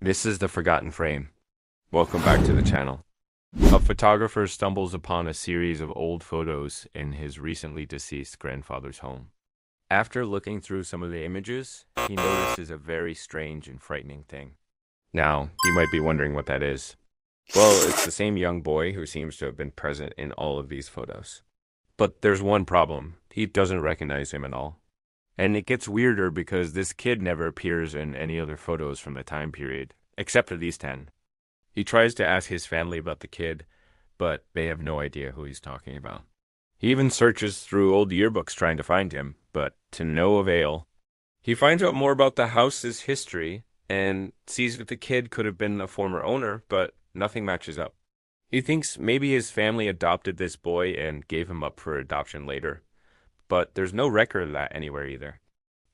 This is the Forgotten Frame. Welcome back to the channel. A photographer stumbles upon a series of old photos in his recently deceased grandfather's home. After looking through some of the images, he notices a very strange and frightening thing. Now, you might be wondering what that is. Well, it's the same young boy who seems to have been present in all of these photos. But there's one problem. He doesn't recognize him at all. And it gets weirder because this kid never appears in any other photos from the time period, except for these 10. He tries to ask his family about the kid, but they have no idea who he's talking about. He even searches through old yearbooks trying to find him, but to no avail. He finds out more about the house's history and sees that the kid could have been a former owner, but nothing matches up. He thinks maybe his family adopted this boy and gave him up for adoption later, but there's no record of that anywhere either.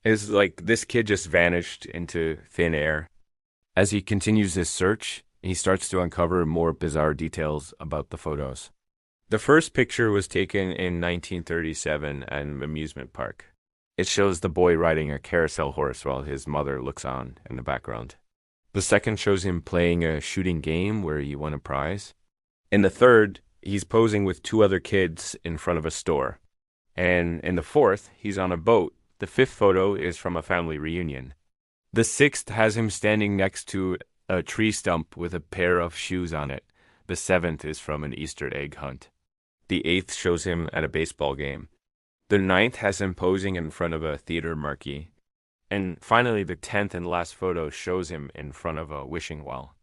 It's like this kid just vanished into thin air. As he continues his search, he starts to uncover more bizarre details about the photos. The first picture was taken in 1937 at an amusement park. It shows the boy riding a carousel horse while his mother looks on in the background. The second shows him playing a shooting game where he won a prize. In the third, he's posing with 2 other kids in front of a store. And in the fourth, he's on a boat. The fifth photo is from a family reunion. The sixth has him standing next to a tree stump with a pair of shoes on it. The seventh is from an Easter egg hunt. The eighth shows him at a baseball game. The ninth has him posing in front of a theater marquee. And finally, the 10th and last photo shows him in front of a wishing well.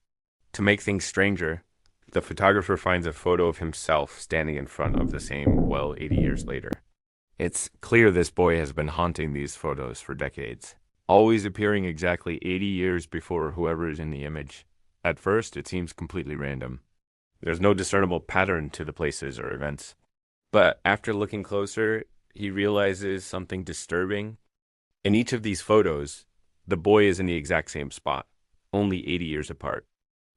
To make things stranger, the photographer finds a photo of himself standing in front of the same well 80 years later. It's clear this boy has been haunting these photos for decades, always appearing exactly 80 years before whoever is in the image. At first, it seems completely random. There's no discernible pattern to the places or events. But after looking closer, he realizes something disturbing. In each of these photos, the boy is in the exact same spot, only 80 years apart.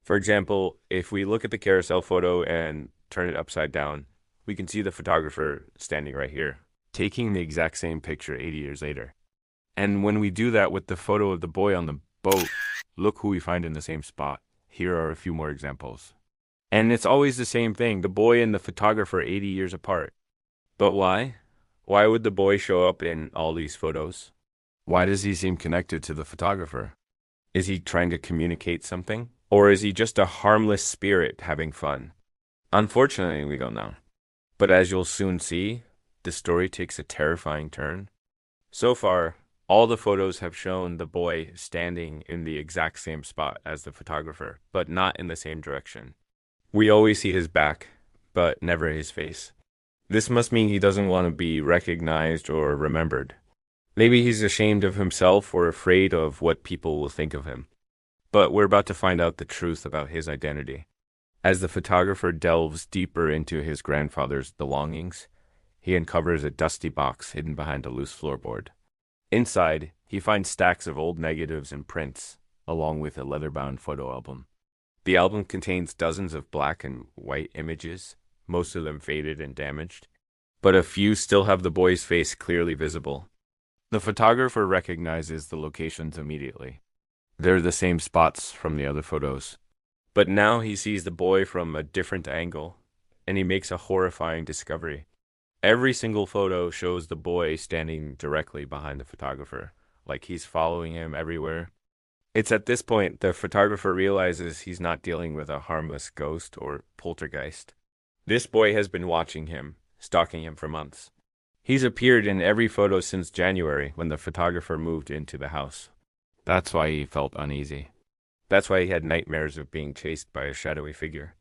For example, if we look at the carousel photo and turn it upside down, we can see the photographer standing right here, taking the exact same picture 80 years later. And when we do that with the photo of the boy on the boat, look who we find in the same spot. Here are a few more examples. And it's always the same thing, the boy and the photographer 80 years apart. But why? Why would the boy show up in all these photos? Why does he seem connected to the photographer? Is he trying to communicate something? Or is he just a harmless spirit having fun? Unfortunately, we don't know. But as you'll soon see, the story takes a terrifying turn. So far, all the photos have shown the boy standing in the exact same spot as the photographer, but not in the same direction. We always see his back, but never his face. This must mean he doesn't want to be recognized or remembered. Maybe he's ashamed of himself or afraid of what people will think of him. But we're about to find out the truth about his identity. As the photographer delves deeper into his grandfather's belongings, he uncovers a dusty box hidden behind a loose floorboard. Inside, he finds stacks of old negatives and prints, along with a leather-bound photo album. The album contains dozens of black and white images, most of them faded and damaged, but a few still have the boy's face clearly visible. The photographer recognizes the locations immediately. They're the same spots from the other photos. But now he sees the boy from a different angle, and he makes a horrifying discovery. Every single photo shows the boy standing directly behind the photographer, like he's following him everywhere. It's at this point the photographer realizes he's not dealing with a harmless ghost or poltergeist. This boy has been watching him, stalking him for months. He's appeared in every photo since January when the photographer moved into the house. That's why he felt uneasy. That's why he had nightmares of being chased by a shadowy figure.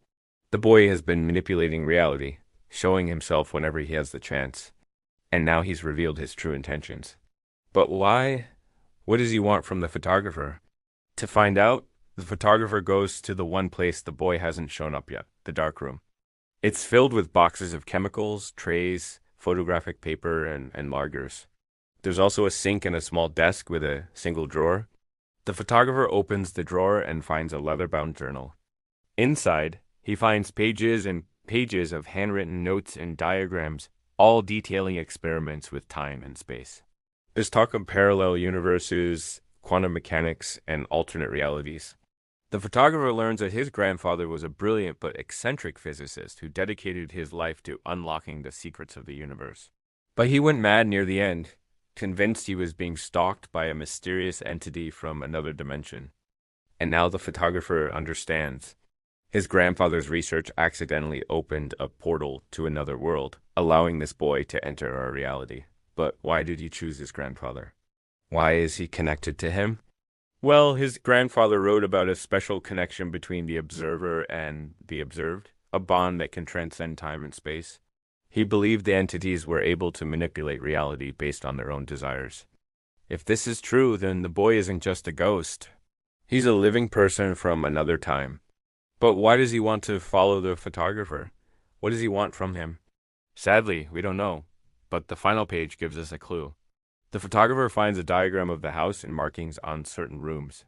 The boy has been manipulating reality, showing himself whenever he has the chance. And now he's revealed his true intentions. But why? What does he want from the photographer? To find out, the photographer goes to the one place the boy hasn't shown up yet, the darkroom. It's filled with boxes of chemicals, trays, photographic paper, and lagers. There's also a sink and a small desk with a single drawer. The photographer opens the drawer and finds a leather-bound journal. Inside, he finds pages and pages of handwritten notes and diagrams, all detailing experiments with time and space. There's talk of parallel universes, quantum mechanics, and alternate realities. The photographer learns that his grandfather was a brilliant but eccentric physicist who dedicated his life to unlocking the secrets of the universe. But he went mad near the end, convinced he was being stalked by a mysterious entity from another dimension. And now the photographer understands. His grandfather's research accidentally opened a portal to another world, allowing this boy to enter our reality. But why did he choose his grandfather? Why is he connected to him? Well, his grandfather wrote about a special connection between the observer and the observed, a bond that can transcend time and space. He believed the entities were able to manipulate reality based on their own desires. If this is true, then the boy isn't just a ghost. He's a living person from another time. But why does he want to follow the photographer? What does he want from him? Sadly, we don't know, but the final page gives us a clue. The photographer finds a diagram of the house and markings on certain rooms.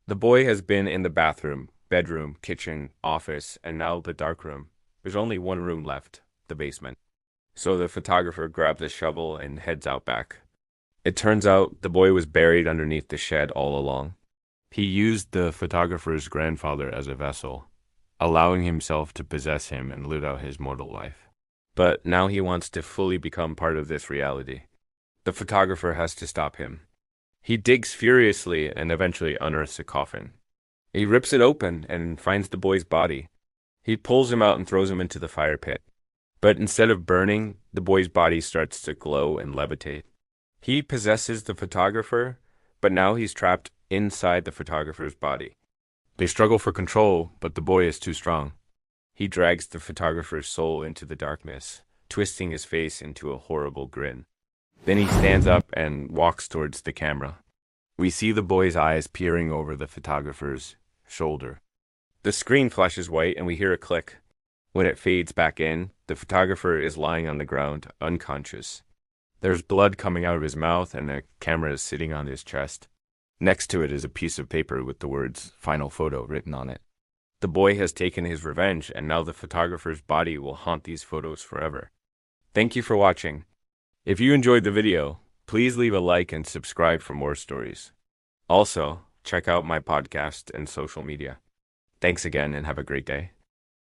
The boy has been in the bathroom, bedroom, kitchen, office, and now the darkroom. There's only one room left, the basement. So the photographer grabs a shovel and heads out back. It turns out the boy was buried underneath the shed all along. He used the photographer's grandfather as a vessel, allowing himself to possess him and live out his mortal life. But now he wants to fully become part of this reality. The photographer has to stop him. He digs furiously and eventually unearths a coffin. He rips it open and finds the boy's body. He pulls him out and throws him into the fire pit. But instead of burning, the boy's body starts to glow and levitate. He possesses the photographer, but now he's trapped inside the photographer's body. They struggle for control, but the boy is too strong. He drags the photographer's soul into the darkness, twisting his face into a horrible grin. Then he stands up and walks towards the camera. We see the boy's eyes peering over the photographer's shoulder. The screen flashes white and we hear a click. When it fades back in, the photographer is lying on the ground, unconscious. There's blood coming out of his mouth and a camera is sitting on his chest. Next to it is a piece of paper with the words "Final Photo" written on it. The boy has taken his revenge and now the photographer's body will haunt these photos forever. Thank you for watching. If you enjoyed the video, please leave a like and subscribe for more stories. Also, check out my podcast and social media. Thanks again and have a great day.